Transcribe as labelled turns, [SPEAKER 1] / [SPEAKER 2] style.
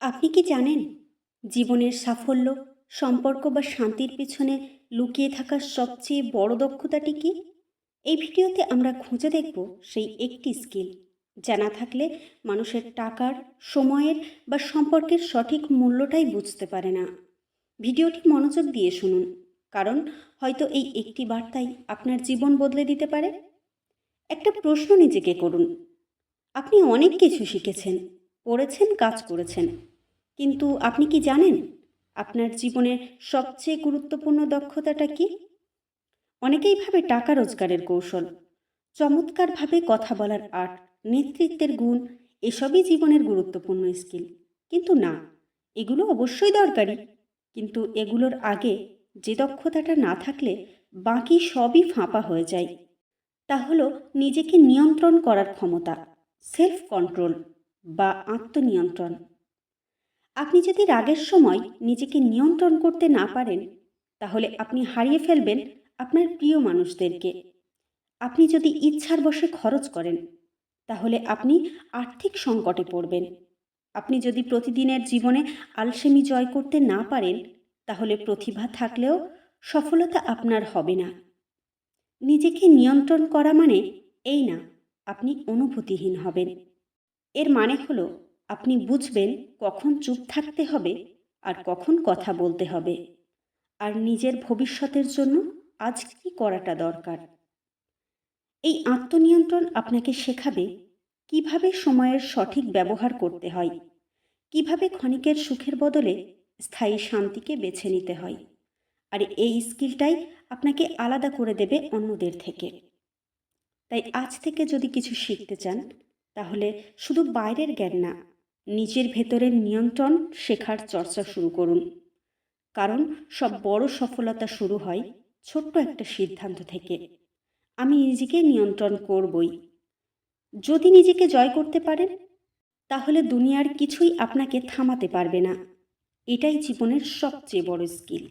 [SPEAKER 1] আপনি কি জানেন জীবনের সাফল্য, সম্পর্ক বা শান্তির পিছনে লুকিয়ে থাকা সবচেয়ে বড় দক্ষতাটি কি? এই ভিডিওতে আমরা খুঁজে দেখব সেই একটি স্কিল যা না থাকলে মানুষের টাকার, সময়ের বা সম্পর্কের সঠিক মূল্যটাই বুঝতে পারে না। ভিডিওটি মনোযোগ দিয়ে শুনুন, কারণ হয়তো এই একটি বার্তাই আপনার জীবন বদলে দিতে পারে। একটা প্রশ্ন নিজেকে করুন। আপনি অনেক কিছু শিখেছেন, পড়েছেন, কাজ করেছেন, কিন্তু আপনি কি জানেন আপনার জীবনের সবচেয়ে গুরুত্বপূর্ণ দক্ষতাটা কি? অনেকেই ভাবে টাকা রোজগারের কৌশল, চমৎকারভাবে কথা বলার আর্ট, নেতৃত্বের গুণ, এসবই জীবনের গুরুত্বপূর্ণ স্কিল। কিন্তু না, এগুলো অবশ্যই দরকারি, কিন্তু এগুলোর আগে যে দক্ষতাটা না থাকলে বাকি সবই ফাঁপা হয়ে যায়, তা হলো নিজেকে নিয়ন্ত্রণ করার ক্ষমতা, সেলফ কন্ট্রোল বা আত্মনিয়ন্ত্রণ। আপনি যদি রাগের সময় নিজেকে নিয়ন্ত্রণ করতে না পারেন, তাহলে আপনি হারিয়ে ফেলবেন আপনার প্রিয় মানুষদেরকে। আপনি যদি ইচ্ছার বশে খরচ করেন, তাহলে আপনি আর্থিক সংকটে পড়বেন। আপনি যদি প্রতিদিনের জীবনে আলসেমি জয় করতে না পারেন, তাহলে প্রতিভা থাকলেও সফলতা আপনার হবে না। নিজেকে নিয়ন্ত্রণ করা মানে এই না আপনি অনুভূতিহীন হবেন। এর মানে হলো আপনি বুঝবেন কখন চুপ থাকতে হবে আর কখন কথা বলতে হবে, আর নিজের ভবিষ্যতের জন্য আজ কি করাটা দরকার। এই আত্মনিয়ন্ত্রণ আপনাকে শেখাবে কিভাবে সময়ের সঠিক ব্যবহার করতে হয়, কিভাবে ক্ষণিকের সুখের বদলে স্থায়ী শান্তিকে বেছে নিতে হয়। আর এই স্কিলটাই আপনাকে আলাদা করে দেবে অন্যদের থেকে। তাই আজ থেকে যদি কিছু শিখতে চান, তাহলে শুধু বাইরের জ্ঞান না, নিজের ভেতরের নিয়ন্ত্রণ শেখার চর্চা শুরু করুন। কারণ সব বড় সফলতা শুরু হয় ছোট্ট একটা সিদ্ধান্ত থেকে। আমি নিজেকে নিয়ন্ত্রণ করবই। যদি নিজেকে জয় করতে পারেন, তাহলে দুনিয়ার কিছুই আপনাকে থামাতে পারবে না। এটাই জীবনের সবচেয়ে বড় স্কিল।